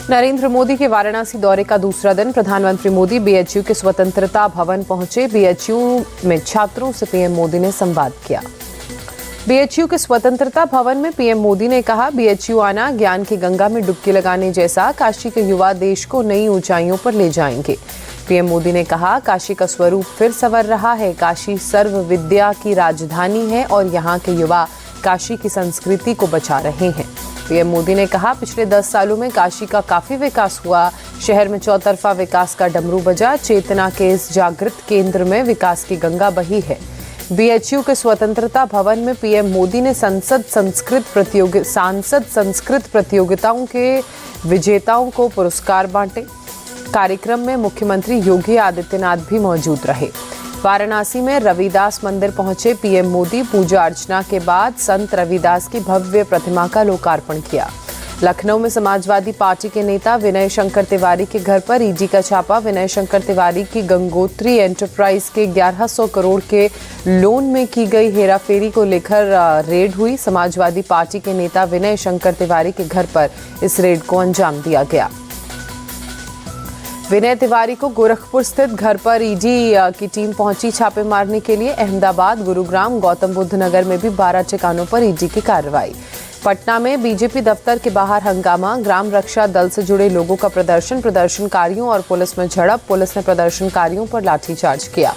नरेंद्र मोदी के वाराणसी दौरे का दूसरा दिन प्रधानमंत्री मोदी बीएचयू के स्वतंत्रता भवन पहुंचे। बीएचयू में छात्रों से पीएम मोदी ने संवाद किया। बीएचयू के स्वतंत्रता भवन में पीएम मोदी ने कहा, बीएचयू आना ज्ञान की गंगा में डुबकी लगाने जैसा। काशी के युवा देश को नई ऊंचाइयों पर ले जाएंगे। पीएम मोदी ने कहा, काशी का स्वरूप फिर संवर रहा है। काशी सर्व विद्या की राजधानी है और यहाँ के युवा काशी की संस्कृति को बचा रहे हैं। पीएम मोदी ने कहा, पिछले 10 सालों में काशी का काफी विकास हुआ। शहर में चौतरफा विकास का डमरू बजा। चेतना के इस जागृत केंद्र में विकास की गंगा बही है। बीएचयू के स्वतंत्रता भवन में पीएम मोदी ने सांसद संस्कृत प्रतियोगिताओं के विजेताओं को पुरस्कार बांटे। कार्यक्रम में मुख्यमंत्री योगी आदित्यनाथ भी मौजूद रहे। वाराणसी में रविदास मंदिर पहुंचे पीएम मोदी। पूजा अर्चना के बाद संत रविदास की भव्य प्रतिमा का लोकार्पण किया। लखनऊ में समाजवादी पार्टी के नेता विनय शंकर तिवारी के घर पर ईडी का छापा। विनय शंकर तिवारी की गंगोत्री एंटरप्राइज के 1100 करोड़ के लोन में की गई हेराफेरी को लेकर रेड हुई। समाजवादी पार्टी के नेता विनय शंकर तिवारी के घर पर इस रेड को अंजाम दिया गया। विनय तिवारी को गोरखपुर स्थित घर पर ईडी की टीम पहुंची छापे मारने के लिए। अहमदाबाद, गुरुग्राम, गौतम बुद्ध नगर में भी 12 ठिकानों पर ईडी की कार्रवाई। पटना में बीजेपी दफ्तर के बाहर हंगामा। ग्राम रक्षा दल से जुड़े लोगों का प्रदर्शनकारियों और पुलिस में झड़प। पुलिस ने प्रदर्शनकारियों पर लाठीचार्ज किया।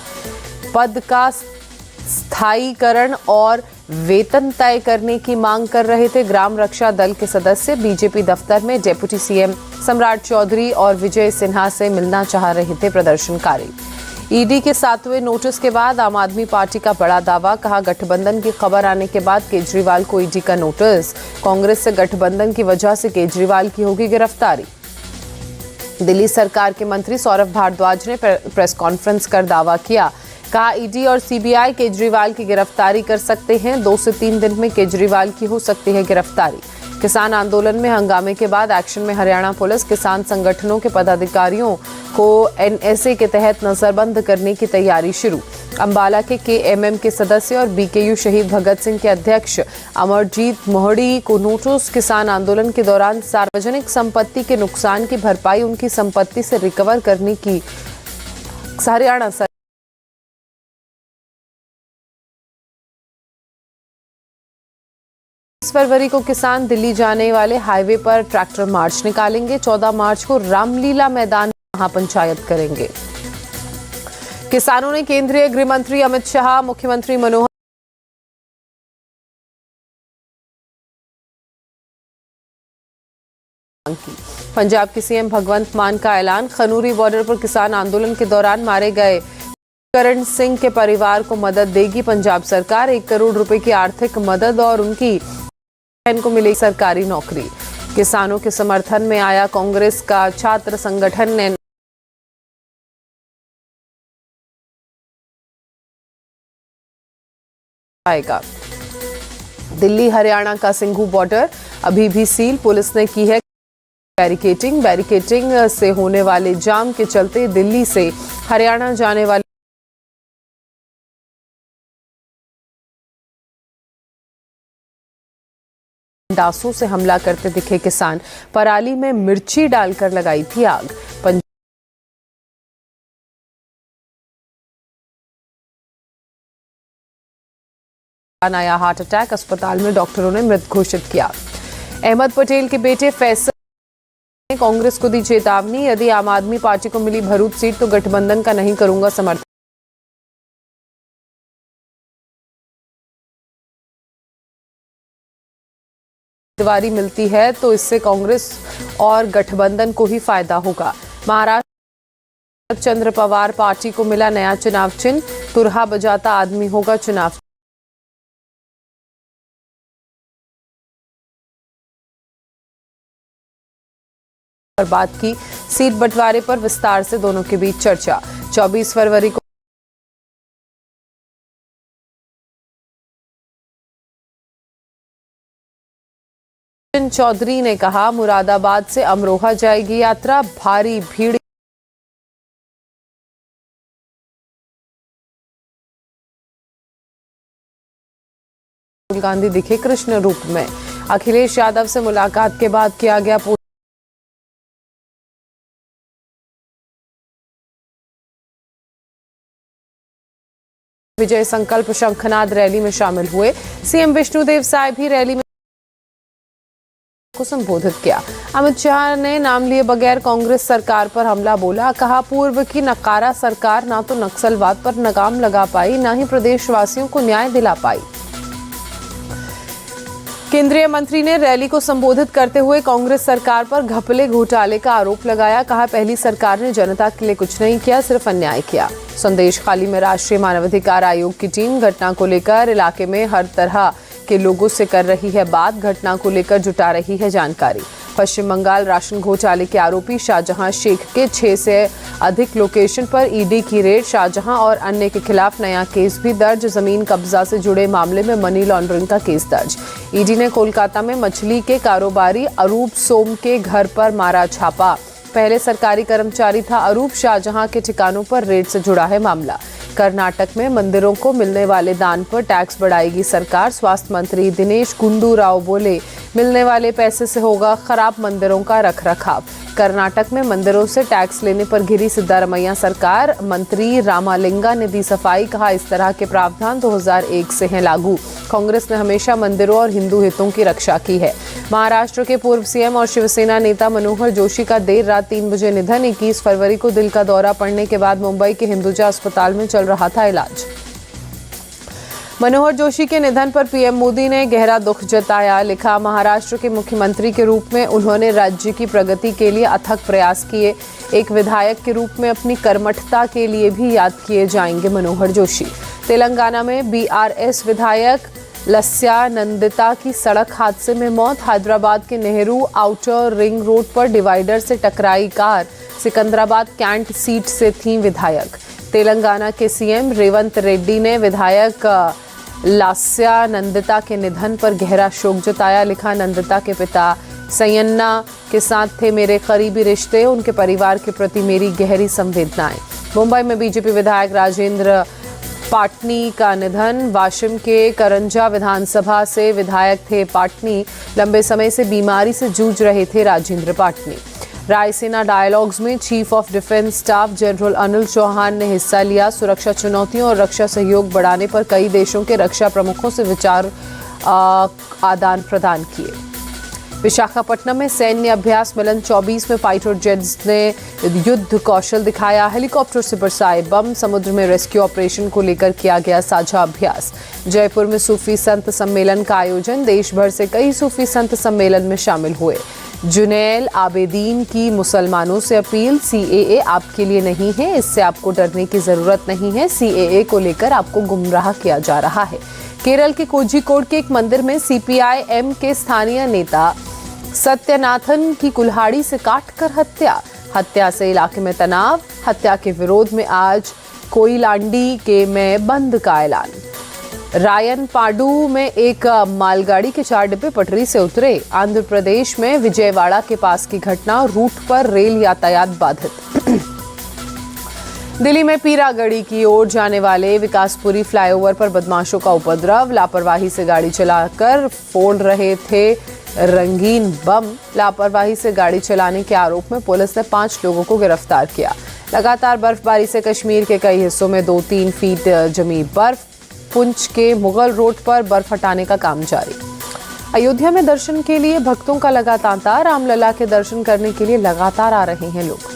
पद का स्थायीकरण और वेतन तय करने की मांग कर रहे थे ग्राम रक्षा दल के सदस्य। बीजेपी दफ्तर में डिप्टी सीएम सम्राट चौधरी और विजय सिन्हा से मिलना चाह रहे थे प्रदर्शनकारी। ईडी के 7वें नोटिस के बाद आम आदमी पार्टी का बड़ा दावा। कहा, गठबंधन की खबर आने के बाद केजरीवाल को ईडी का नोटिस। कांग्रेस से गठबंधन की वजह से केजरीवाल की होगी गिरफ्तारी। दिल्ली सरकार के मंत्री सौरभ भारद्वाज ने प्रेस कॉन्फ्रेंस कर दावा किया। कहा, ईडी और सीबीआई केजरीवाल की गिरफ्तारी कर सकते हैं। 2 से 3 दिन में केजरीवाल की हो सकती है गिरफ्तारी। किसान आंदोलन में हंगामे के बाद एक्शन में हरियाणा पुलिस। किसान संगठनों के पदाधिकारियों को एनएसए के तहत नजरबंद करने की तैयारी शुरू। अंबाला के केएमएम के सदस्य और बीकेयू शहीद भगत सिंह के अध्यक्ष अमरजीत मोहड़ी को नोटिस। किसान आंदोलन के दौरान सार्वजनिक संपत्ति के नुकसान की भरपाई उनकी संपत्ति से रिकवर करने की हरियाणा सरकार। 20 फरवरी को किसान दिल्ली जाने वाले हाईवे पर ट्रैक्टर मार्च निकालेंगे। 14 मार्च को रामलीला मैदान में महापंचायत करेंगे। किसानों ने केंद्रीय गृह मंत्री अमित शाह, मुख्यमंत्री मनोहर की। पंजाब के सीएम भगवंत मान का ऐलान। खनूरी बॉर्डर पर किसान आंदोलन के दौरान मारे गए करण सिंह के परिवार को मदद देगी पंजाब सरकार। 1 करोड़ रुपए की आर्थिक मदद और उनकी बहन को मिली सरकारी नौकरी। किसानों के समर्थन में आया कांग्रेस का छात्र संगठन ने आएगा। दिल्ली हरियाणा का सिंघू बॉर्डर अभी भी सील। पुलिस ने की है बैरिकेटिंग से होने वाले जाम के चलते दिल्ली से हरियाणा जाने वाले डासों से हमला करते दिखे किसान। पराली में मिर्ची डालकर लगाई थी आग। आया हार्ट अटैक। अस्पताल में डॉक्टरों ने मृत घोषित किया। अहमद पटेल के बेटे फैसल ने कांग्रेस को दी चेतावनी। यदि आम आदमी पार्टी को मिली भरूच सीट तो गठबंधन का नहीं करूंगा समर्थन। उम्मीदवारी मिलती है तो इससे कांग्रेस और गठबंधन को ही फायदा होगा। महाराष्ट्र चंद्र पवार पार्टी को मिला नया चुनाव चिन्ह। तुरहा बजाता आदमी होगा चुनाव। बात की सीट बंटवारे पर विस्तार से दोनों के बीच चर्चा। 24 फरवरी को चौधरी ने कहा, मुरादाबाद से अमरोहा जाएगी यात्रा। भारी भीड़। राहुल गांधी दिखे कृष्ण रूप में। अखिलेश यादव से मुलाकात के बाद किया गया विजय संकल्प शंखनाद रैली में शामिल हुए। सीएम विष्णुदेव साय भी रैली में को संबोधित किया। अमित शाह ने नाम लिए बगैर कांग्रेस सरकार पर हमला बोला। कहा, पूर्व की नकारा सरकार ना तो नक्सलवाद पर लगाम लगा पाई, ना ही प्रदेशवासियों को न्याय दिला पाई। केंद्रीय मंत्री ने रैली को संबोधित करते हुए कांग्रेस सरकार पर घपले घोटाले का आरोप लगाया। कहा, पहली सरकार ने जनता के लिए कुछ नहीं किया, सिर्फ अन्याय किया। संदेश खाली में राष्ट्रीय मानवाधिकार आयोग की टीम घटना को लेकर इलाके में हर तरह के लोगों से कर रही है बात, घटना को लेकर जुटा रही है जानकारी। पश्चिम बंगाल राशन घोटाले के आरोपी शाहजहां शेख के 6 से अधिक लोकेशन पर ईडी की रेड। शाहजहां और अन्य के खिलाफ नया केस भी दर्ज। जमीन कब्जा से जुड़े मामले में मनी लॉन्ड्रिंग का केस दर्ज। ईडी ने कोलकाता में मछली के कारोबारी अरूप सोम के घर पर मारा छापा। पहले सरकारी कर्मचारी था अरूप। शाहजहां के ठिकानों पर रेड से जुड़ा है मामला। कर्नाटक में मंदिरों को मिलने वाले दान पर टैक्स बढ़ाएगी सरकार। स्वास्थ्य मंत्री दिनेश गुंडू राव बोले, मिलने वाले पैसे से होगा खराब मंदिरों का रखरखाव। कर्नाटक में मंदिरों से टैक्स लेने पर घिरी सिद्धारमैया सरकार। मंत्री रामालिंगा ने दी सफाई। कहा, इस तरह के प्रावधान 2001 से हैं लागू। कांग्रेस ने हमेशा मंदिरों और हिंदू हितों की रक्षा की है। महाराष्ट्र के पूर्व सीएम और शिवसेना नेता मनोहर जोशी का देर रात 3 बजे निधन। 21 फरवरी को दिल का दौरा पड़ने के बाद मुंबई के हिंदुजा अस्पताल में चल रहा था इलाज। मनोहर जोशी के निधन पर पीएम मोदी ने गहरा दुख जताया। लिखा, महाराष्ट्र के मुख्यमंत्री के रूप में उन्होंने राज्य की प्रगति के लिए अथक प्रयास किए। एक विधायक के रूप में अपनी कर्मठता के लिए भी याद किए जाएंगे मनोहर जोशी। तेलंगाना में बीआरएस विधायक लस्या नंदिता की सड़क हादसे में मौत। हैदराबाद के नेहरू आउटर रिंग रोड पर डिवाइडर से टकराई कार। सिकंदराबाद कैंट सीट से थी विधायक। तेलंगाना के सीएम रेवंत रेड्डी ने विधायक लास्या नंदिता के निधन पर गहरा शोक जताया। लिखा, नंदिता के पिता सयन्ना के साथ थे मेरे करीबी रिश्ते, उनके परिवार के प्रति मेरी गहरी संवेदनाएं। मुंबई में बीजेपी विधायक राजेंद्र पाटनी का निधन। वाशिम के करंजा विधानसभा से विधायक थे पाटनी। लंबे समय से बीमारी से जूझ रहे थे राजेंद्र पाटनी। रायसेना डायलॉग्स में chief of defence staff general Anil Chauhan ने हिस्सा लिया। सुरक्षा चुनौतियों और रक्षा सहयोग बढ़ाने पर कई देशों के रक्षा प्रमुखों से विचार आदान प्रदान किए। विशाखापट्टनम में सैन्य अभ्यास मिलन 24 में फाइटर जेट्स ने युद्ध कौशल दिखाया। हेलीकॉप्टर से बरसाए बम। समुद्र में रेस्क्यू ऑपरेशन को लेकर किया गया साझा अभ्यास। जयपुर में सूफी संत सम्मेलन का आयोजन। देश भर से कई सूफी संत सम्मेलन में शामिल हुए। जुनैल आबेदीन की मुसलमानों से अपील, सीएए आपके लिए नहीं है, इससे आपको डरने की जरूरत नहीं है। सीएए को लेकर आपको गुमराह किया जा रहा है। केरल के कोझिकोड के एक मंदिर में सीपीआई-एम के स्थानीय नेता सत्यनाथन की कुल्हाड़ी से काटकर हत्या से इलाके में तनाव। हत्या के विरोध में आज कोयलांडी के में बंद का ऐलान। रायन पाडू में एक मालगाड़ी के 4 डिब्बे पटरी से उतरे। आंध्र प्रदेश में विजयवाड़ा के पास की घटना। रूट पर रेल यातायात बाधित। दिल्ली में पीरागढ़ी की ओर जाने वाले विकासपुरी फ्लाईओवर पर बदमाशों का उपद्रव। लापरवाही से गाड़ी चलाकर फोड़ रहे थे रंगीन बम। लापरवाही से गाड़ी चलाने के आरोप में पुलिस ने 5 लोगों को गिरफ्तार किया। लगातार बर्फबारी से कश्मीर के कई हिस्सों में 2-3 फीट जमी बर्फ। पुंछ के मुगल रोड पर बर्फ हटाने का काम जारी। अयोध्या में दर्शन के लिए भक्तों का लगातार तांता। रामलला के दर्शन करने के लिए लगातार आ रहे हैं लोग।